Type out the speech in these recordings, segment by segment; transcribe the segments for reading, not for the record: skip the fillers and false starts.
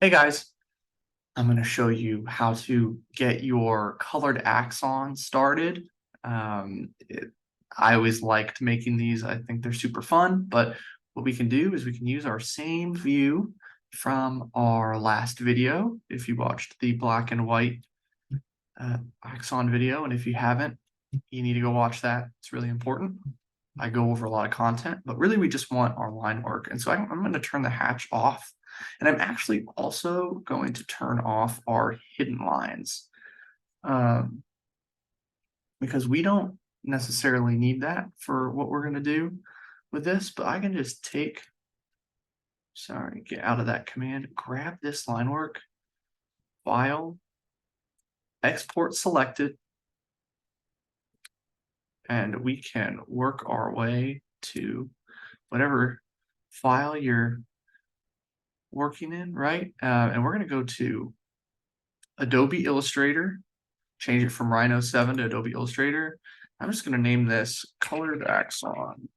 Hey guys, I'm going to show you how to get your colored Axon started. Um, it, I always liked making these. I think they're super fun, but what we can do is we can use our same view from our last video. If you watched the black and white Axon video, and if you haven't, you need to go watch that. It's really important. I go over a lot of content, but really we just want our line work. And so I'm going to turn the hatch off. And I'm actually also going to turn off our hidden lines um, because we don't necessarily need that for what we're going to do with this. But I can just get out of that command, grab this line work, file, export selected, and we can work our way to whatever file you're working in, right? And we're going to go to Adobe Illustrator, change it from Rhino 7 to Adobe Illustrator. I'm just going to name this Colored Axon.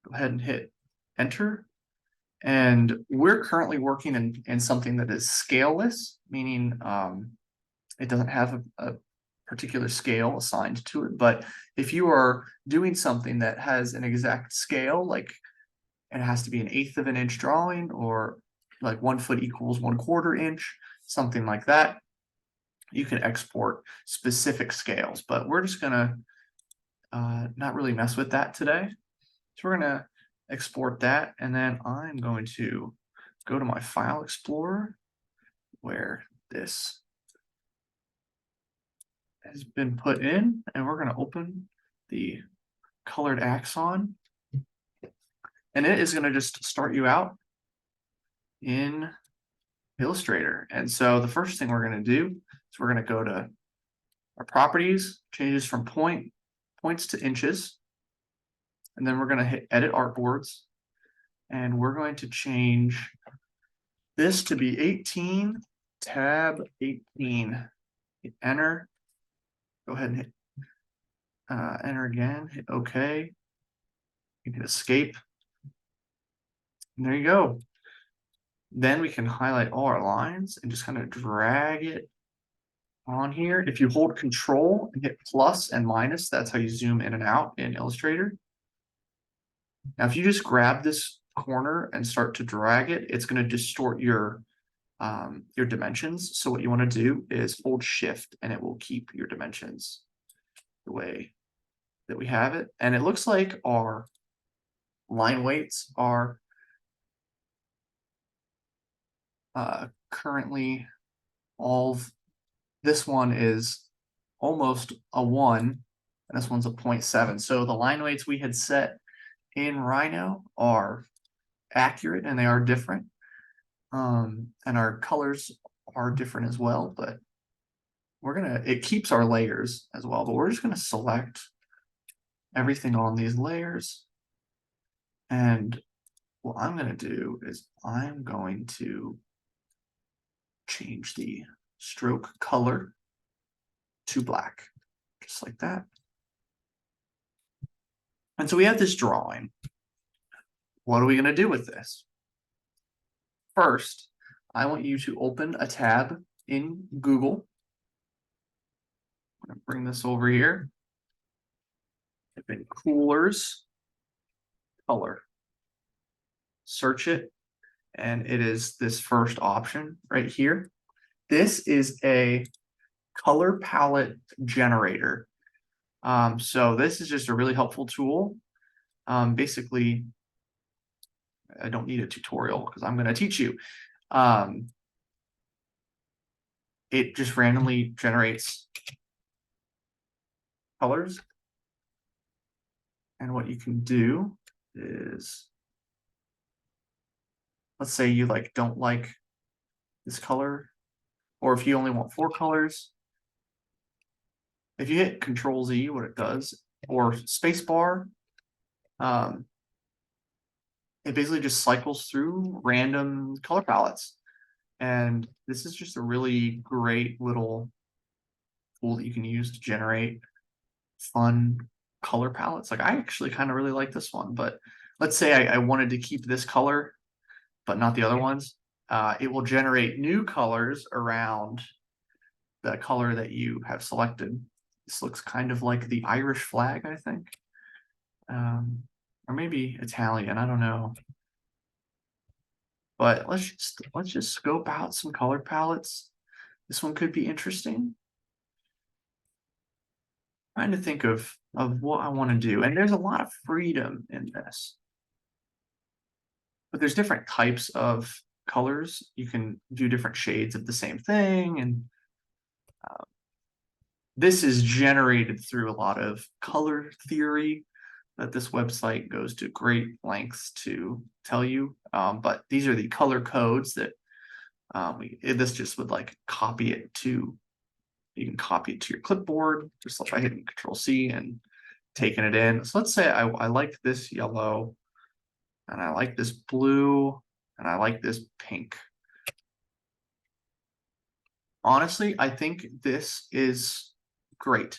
Go ahead and hit enter. And we're currently working in something that is scaleless, meaning it doesn't have a particular scale assigned to it. But if you are doing something that has an exact scale, like it has to be an eighth of an inch drawing, or like 1 foot equals 1/4 inch, something like that, you can export specific scales. But we're just gonna not really mess with that today. So we're gonna export that, and then I'm going to go to my file explorer where this has been put in, and we're gonna open the colored Axon, and it is gonna just start you out in Illustrator. And so the first thing we're going to do is we're going to go to our properties, changes from points to inches, and then we're going to hit edit artboards, and we're going to change this to be 18, tab 18. Hit enter. Go ahead and hit enter again. Hit OK. You can escape. And there you go. Then we can highlight all our lines and just kind of drag it on here. If you hold control and hit plus and minus, that's how you zoom in and out in Illustrator. Now, if you just grab this corner and start to drag it, it's going to distort your dimensions. So what you want to do is hold shift and it will keep your dimensions the way that we have it. And it looks like our line weights are currently this one is almost a 1, and this one's a 0.7. So the line weights we had set in Rhino are accurate, and they are different. And our colors are different as well, but it keeps our layers as well, but we're just gonna select everything on these layers. And what I'm gonna do is I'm going to change the stroke color to black, just like that. And so we have this drawing. What are we gonna do with this? First, I want you to open a tab in Google. I'm gonna bring this over here. Type in coolers color. Search it, and it is this first option right here. This is a color palette generator. So this is just a really helpful tool. Basically, I don't need a tutorial because I'm going to teach you. It just randomly generates colors. And what you can do is, let's say you don't like this color, or if you only want 4 colors, if you hit Control Z, what it does, or spacebar, it basically just cycles through random color palettes. And this is just a really great little tool that you can use to generate fun color palettes. Like I actually kind of really like this one, but let's say I wanted to keep this color but not the other ones, it will generate new colors around the color that you have selected. This looks kind of like the Irish flag, I think. Or maybe Italian, I don't know. But let's just scope out some color palettes. This one could be interesting. Trying to think of what I want to do, and there's a lot of freedom in this. But there's different types of colors. You can do different shades of the same thing, and this is generated through a lot of color theory that this website goes to great lengths to tell you. But these are the color codes that this just would like copy it to. You can copy it to your clipboard just by hitting Control C and taking it in. So let's say I like this yellow, and I like this blue, and I like this pink. Honestly, I think this is great.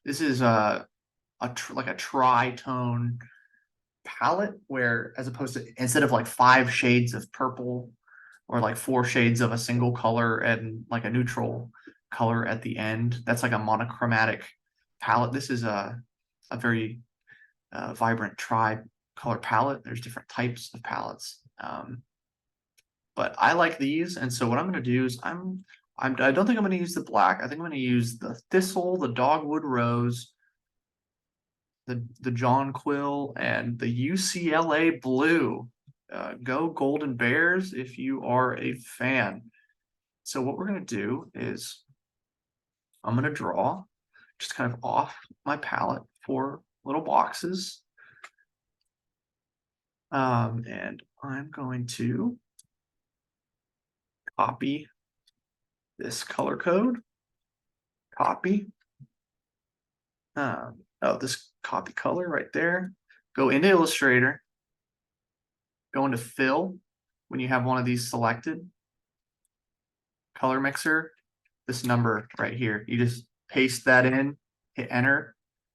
This is like a tri-tone palette where, as opposed to, instead of like 5 shades of purple or like 4 shades of a single color and like a neutral color at the end, that's like a monochromatic palette. This is a very vibrant tri-color palette. There's different types of palettes, but I like these, and so what I'm going to do is I don't think I'm going to use the black. I think I'm going to use the thistle, the dogwood rose, the jonquil, and the UCLA blue. Go Golden Bears if you are a fan. So what we're going to do is I'm going to draw just kind of off my palette 4 little boxes. And I'm going to copy this color code, copy. This copy color right there. Go into Illustrator, go into Fill when you have one of these selected. Color mixer, this number right here. You just paste that in, hit enter,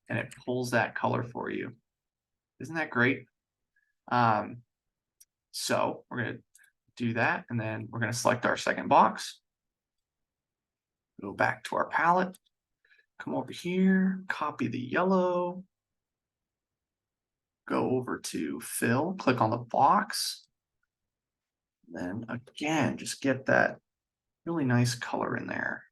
and it pulls that color for you. Isn't that great? So we're going to do that, and then we're going to select our second box. Go back to our palette, come over here, copy the yellow, go over to Fill, click on the box, then again, just get that really nice color in there.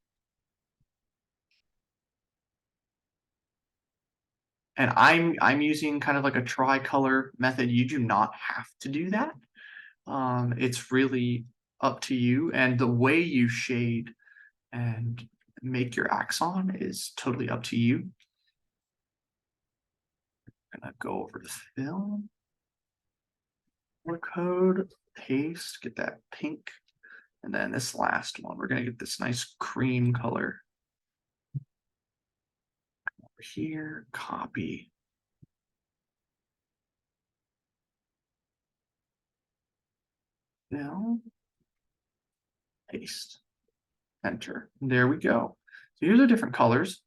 And I'm using kind of like a tri-color method. You do not have to do that. It's really up to you, and the way you shade and make your Axon is totally up to you. I'm gonna go over to Fill, color code, paste, get that pink, and then this last one, we're gonna get this nice cream color. Over here, copy. Fill, paste, enter. There we go. So here's the different colors.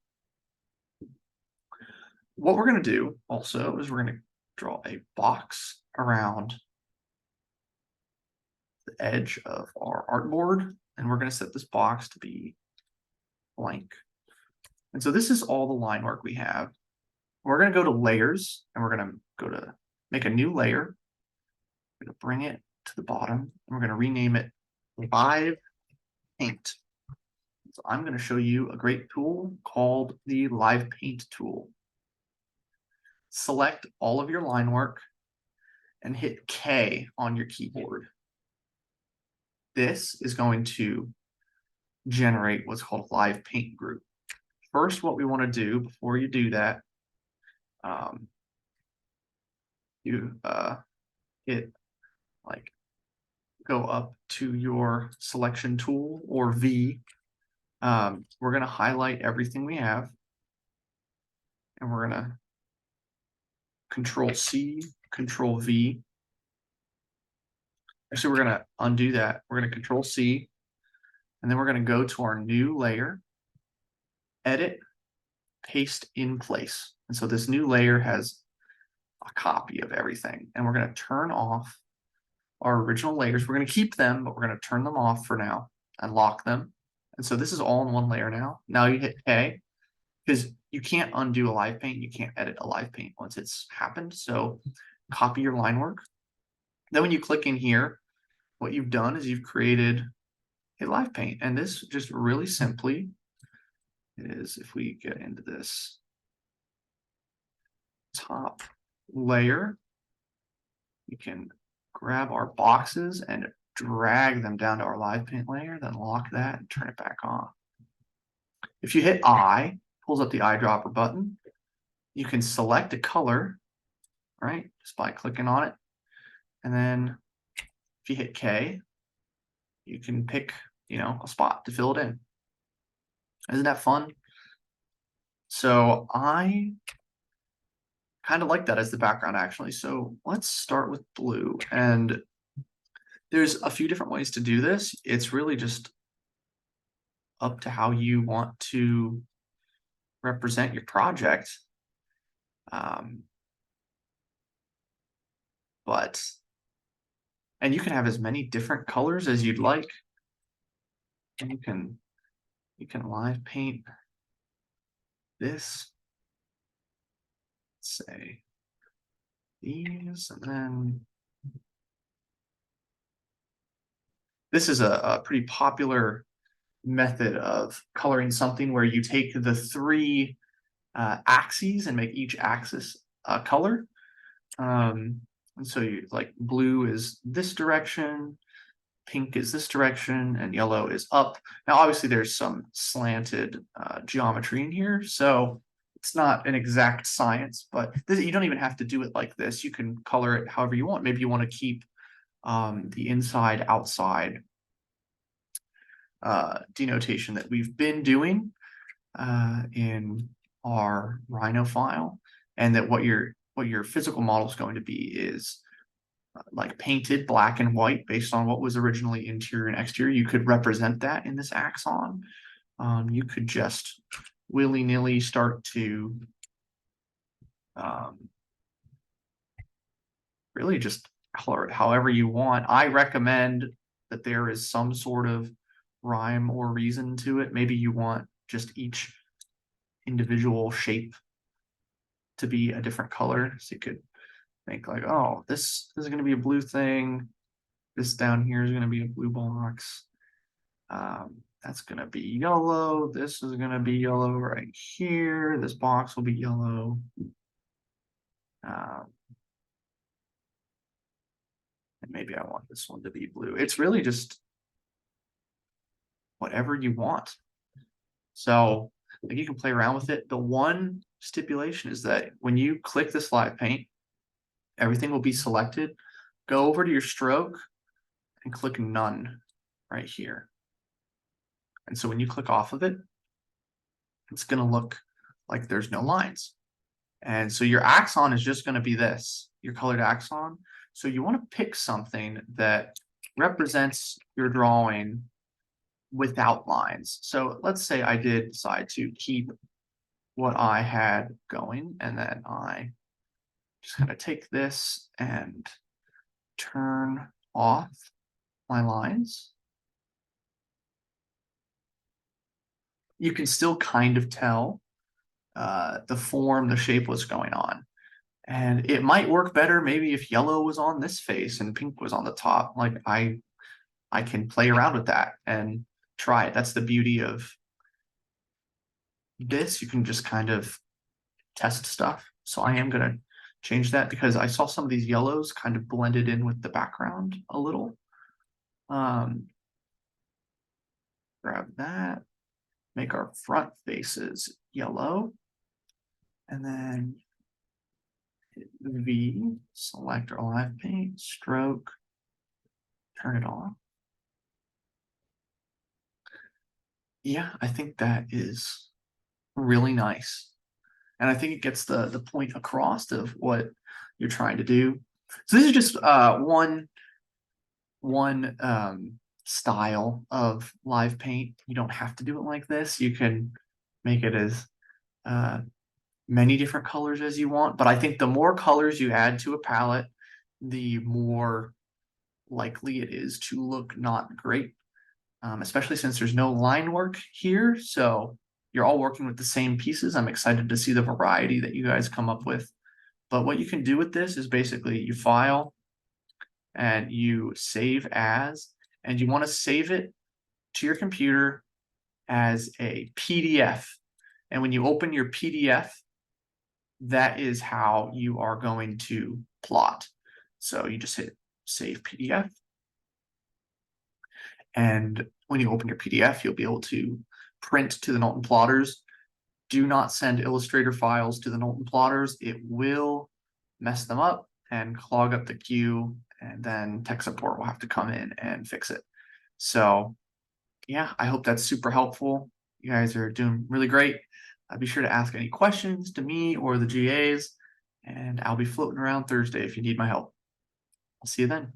What we're going to do also is we're going to draw a box around the edge of our artboard, and we're going to set this box to be blank. And so this is all the line work we have. We're going to go to layers, and we're going to go to make a new layer. We're going to bring it to the bottom, and we're going to rename it Live Paint. So I'm going to show you a great tool called the Live Paint tool. Select all of your line work and hit K on your keyboard. This is going to generate what's called a live paint group. First, what we want to do before you do that, you hit like go up to your selection tool or V. We're going to highlight everything we have, and we're going to Control C, Control V. Actually, we're going to undo that. We're going to Control C, and then we're going to go to our new layer, edit, paste in place. And so this new layer has a copy of everything, and we're going to turn off our original layers. We're going to keep them, but we're going to turn them off for now and lock them. And so this is all in one layer now. Now you hit K, because you can't undo a live paint. You can't edit a live paint once it's happened. So copy your line work. Then when you click in here, what you've done is you've created a live paint. And this just really simply is, if we get into this top layer, we can grab our boxes and drag them down to our live paint layer, then lock that and turn it back on. If you hit I, pulls up the eyedropper button, you can select a color, right, just by clicking on it. And then if you hit K, you can pick, a spot to fill it in. Isn't that fun? So I kind of like that as the background, actually. So let's start with blue. And there's a few different ways to do this. It's really just up to how you want to represent your project. And you can have as many different colors as you'd like. And you can live paint this, let's say these, and then this is a pretty popular method of coloring something where you take the three axes and make each axis a color. And so you like blue is this direction, pink is this direction, and yellow is up. Now, obviously, there's some slanted geometry in here, so it's not an exact science, but you don't even have to do it like this. You can color it however you want. Maybe you want to keep the inside-outside denotation that we've been doing in our Rhino file, and that what your physical model is going to be is like painted black and white based on what was originally interior and exterior. You could represent that in this Axon. You could just willy-nilly start to really just color it however you want. I recommend that there is some sort of rhyme or reason to it. Maybe you want just each individual shape to be a different color. So you could think like, oh, this is going to be a blue thing. This down here is going to be a blue box. That's going to be yellow. This is going to be yellow right here. This box will be yellow. And maybe I want this one to be blue. It's really just whatever you want. So like, you can play around with it. The one stipulation is that when you click this live paint, everything will be selected. Go over to your stroke and click none right here. And so when you click off of it, it's going to look like there's no lines. And so your Axon is just going to be this, your colored Axon. So you want to pick something that represents your drawing without lines. So let's say I did decide to keep what I had going, and then I just kind of take this and turn off my lines. You can still kind of tell the form, the shape, what's going on. And it might work better maybe if yellow was on this face and pink was on the top. Like I can play around with that and try it. That's the beauty of this. You can just kind of test stuff. So I am going to change that because I saw some of these yellows kind of blended in with the background a little. Grab that, make our front faces yellow, and then hit V, select our live paint, stroke, turn it on. Yeah, I think that is really nice. And I think it gets the point across of what you're trying to do. So this is just one style of live paint. You don't have to do it like this. You can make it as many different colors as you want. But I think the more colors you add to a palette, the more likely it is to look not great, especially since there's no line work here. So you're all working with the same pieces. I'm excited to see the variety that you guys come up with. But what you can do with this is basically you file and you save as, and you want to save it to your computer as a PDF. And when you open your PDF, that is how you are going to plot. So you just hit save PDF. And when you open your PDF, you'll be able to print to the Knowlton plotters. Do not send Illustrator files to the Knowlton plotters. It will mess them up and clog up the queue, and then tech support will have to come in and fix it. So yeah, I hope that's super helpful. You guys are doing really great. Be sure to ask any questions to me or the GAs, and I'll be floating around Thursday if you need my help. I'll see you then.